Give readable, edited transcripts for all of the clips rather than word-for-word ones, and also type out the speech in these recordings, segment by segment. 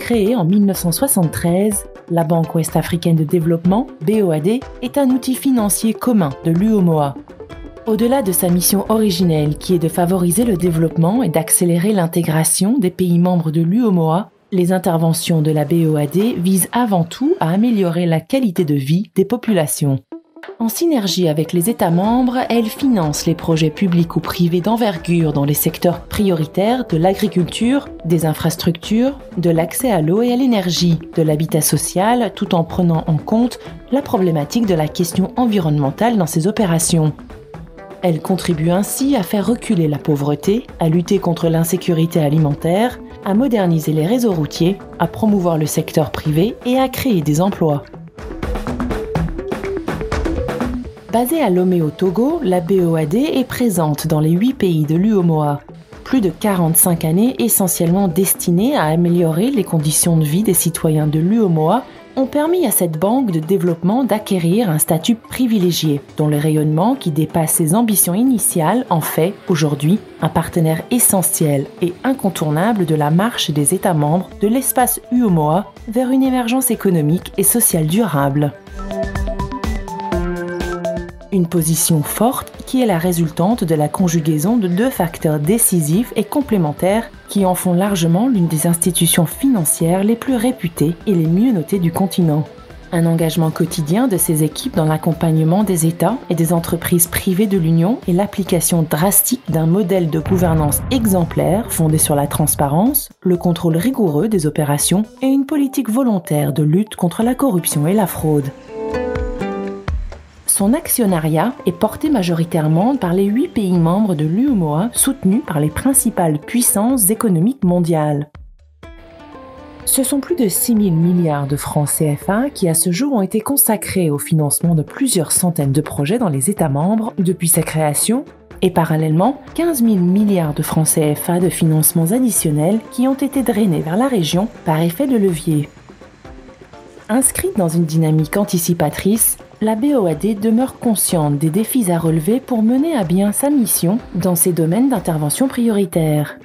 Créée en 1973, la Banque ouest-africaine de développement, BOAD, est un outil financier commun de l'UEMOA. Au-delà de sa mission originelle qui est de favoriser le développement et d'accélérer l'intégration des pays membres de l'UEMOA, les interventions de la BOAD visent avant tout à améliorer la qualité de vie des populations. En synergie avec les États membres, elle finance les projets publics ou privés d'envergure dans les secteurs prioritaires de l'agriculture, des infrastructures, de l'accès à l'eau et à l'énergie, de l'habitat social, tout en prenant en compte la problématique de la question environnementale dans ces opérations. Elle contribue ainsi à faire reculer la pauvreté, à lutter contre l'insécurité alimentaire, à moderniser les réseaux routiers, à promouvoir le secteur privé et à créer des emplois. Basée à Lomé au Togo, la BOAD est présente dans les 8 pays de l'UEMOA. Plus de 45 années essentiellement destinées à améliorer les conditions de vie des citoyens de l'UEMOA ont permis à cette banque de développement d'acquérir un statut privilégié, dont le rayonnement qui dépasse ses ambitions initiales en fait, aujourd'hui, un partenaire essentiel et incontournable de la marche des États membres de l'espace UEMOA vers une émergence économique et sociale durable. Une position forte qui est la résultante de la conjugaison de 2 facteurs décisifs et complémentaires qui en font largement l'une des institutions financières les plus réputées et les mieux notées du continent. Un engagement quotidien de ses équipes dans l'accompagnement des États et des entreprises privées de l'Union et l'application drastique d'un modèle de gouvernance exemplaire fondé sur la transparence, le contrôle rigoureux des opérations et une politique volontaire de lutte contre la corruption et la fraude. Son actionnariat est porté majoritairement par les 8 pays membres de l'UEMOA soutenus par les principales puissances économiques mondiales. Ce sont plus de 6 000 milliards de francs CFA qui à ce jour ont été consacrés au financement de plusieurs centaines de projets dans les États membres depuis sa création et parallèlement 15 000 milliards de francs CFA de financements additionnels qui ont été drainés vers la région par effet de levier. Inscrite dans une dynamique anticipatrice, la BOAD demeure consciente des défis à relever pour mener à bien sa mission dans ses domaines d'intervention prioritaires.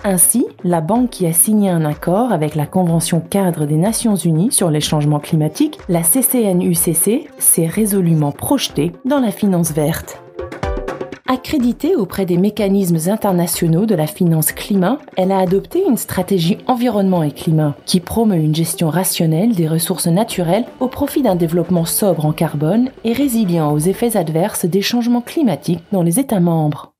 Ainsi, la banque qui a signé un accord avec la Convention cadre des Nations Unies sur les changements climatiques, la CCNUCC, s'est résolument projetée dans la finance verte. Accréditée auprès des mécanismes internationaux de la finance climat, elle a adopté une stratégie environnement et climat qui promeut une gestion rationnelle des ressources naturelles au profit d'un développement sobre en carbone et résilient aux effets adverses des changements climatiques dans les États membres.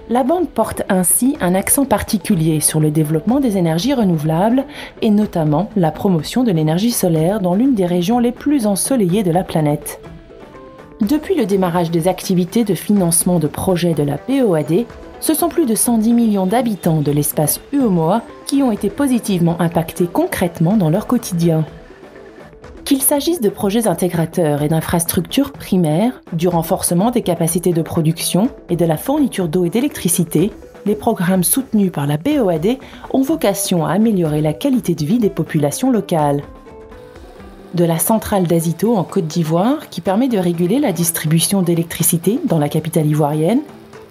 La banque porte ainsi un accent particulier sur le développement des énergies renouvelables et notamment la promotion de l'énergie solaire dans l'une des régions les plus ensoleillées de la planète. Depuis le démarrage des activités de financement de projets de la BOAD, ce sont plus de 110 millions d'habitants de l'espace UEMOA qui ont été positivement impactés concrètement dans leur quotidien. Qu'il s'agisse de projets intégrateurs et d'infrastructures primaires, du renforcement des capacités de production et de la fourniture d'eau et d'électricité, les programmes soutenus par la BOAD ont vocation à améliorer la qualité de vie des populations locales. De la centrale d'Azito en Côte d'Ivoire qui permet de réguler la distribution d'électricité dans la capitale ivoirienne,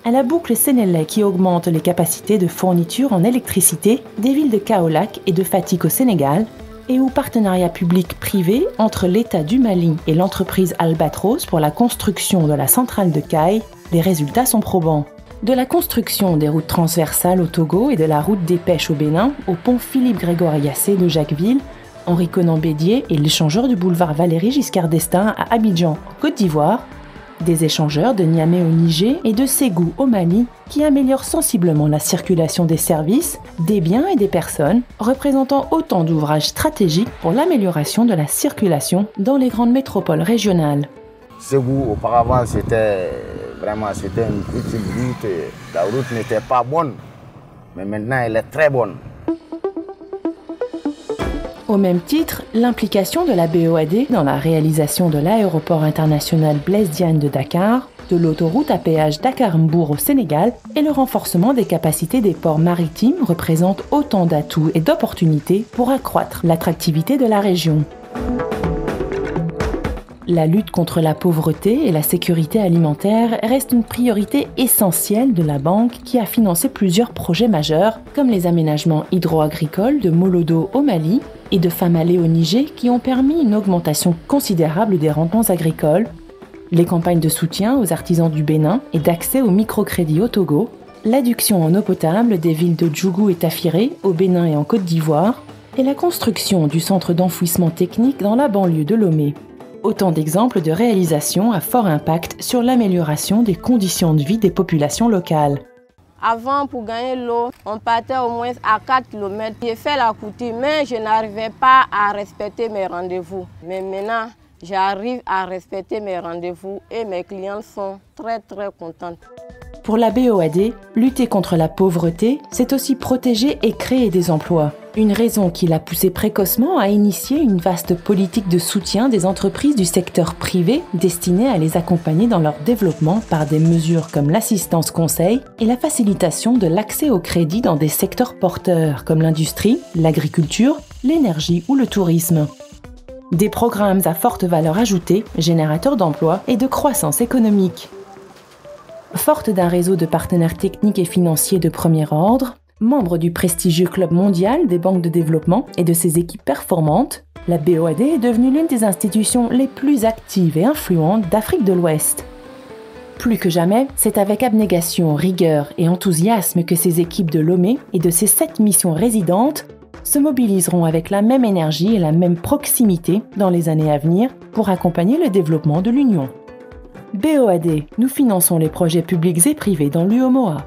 à la boucle Sénélec qui augmente les capacités de fourniture en électricité des villes de Kaolack et de Fatick au Sénégal, et au partenariat public-privé entre l'État du Mali et l'entreprise Albatros pour la construction de la centrale de Kai, les résultats sont probants. De la construction des routes transversales au Togo et de la route des pêches au Bénin, au pont Philippe-Grégoire Yassé de Jacquesville, Henri Conan-Bédier et l'échangeur du boulevard Valéry Giscard d'Estaing à Abidjan, en Côte d'Ivoire, des échangeurs de Niamey au Niger et de Ségou au Mali qui améliorent sensiblement la circulation des services, des biens et des personnes, représentant autant d'ouvrages stratégiques pour l'amélioration de la circulation dans les grandes métropoles régionales. Ségou, auparavant, c'était une petite route, la route n'était pas bonne, mais maintenant elle est très bonne. Au même titre, l'implication de la BOAD dans la réalisation de l'aéroport international Blaise Diagne de Dakar, de l'autoroute à péage Dakar-Mbour au Sénégal et le renforcement des capacités des ports maritimes représentent autant d'atouts et d'opportunités pour accroître l'attractivité de la région. La lutte contre la pauvreté et la sécurité alimentaire reste une priorité essentielle de la banque qui a financé plusieurs projets majeurs comme les aménagements hydro-agricoles de Molodo au Mali et de Famale au Niger qui ont permis une augmentation considérable des rendements agricoles, les campagnes de soutien aux artisans du Bénin et d'accès au microcrédit au Togo, l'adduction en eau potable des villes de Djougou et Tafiré au Bénin et en Côte d'Ivoire et la construction du centre d'enfouissement technique dans la banlieue de Lomé. Autant d'exemples de réalisations à fort impact sur l'amélioration des conditions de vie des populations locales. Avant, pour gagner l'eau, on partait au moins à 4 km. J'ai fait la couture, mais je n'arrivais pas à respecter mes rendez-vous. Mais maintenant, j'arrive à respecter mes rendez-vous et mes clients sont très contents. Pour la BOAD, lutter contre la pauvreté, c'est aussi protéger et créer des emplois. Une raison qui l'a poussé précocement à initier une vaste politique de soutien des entreprises du secteur privé destinées à les accompagner dans leur développement par des mesures comme l'assistance conseil et la facilitation de l'accès au crédit dans des secteurs porteurs comme l'industrie, l'agriculture, l'énergie ou le tourisme. Des programmes à forte valeur ajoutée, générateurs d'emplois et de croissance économique. Forte d'un réseau de partenaires techniques et financiers de premier ordre, membre du prestigieux Club mondial des banques de développement et de ses équipes performantes, la BOAD est devenue l'une des institutions les plus actives et influentes d'Afrique de l'Ouest. Plus que jamais, c'est avec abnégation, rigueur et enthousiasme que ces équipes de Lomé et de ses 7 missions résidentes se mobiliseront avec la même énergie et la même proximité dans les années à venir pour accompagner le développement de l'Union. BOAD, nous finançons les projets publics et privés dans l'UOMOA.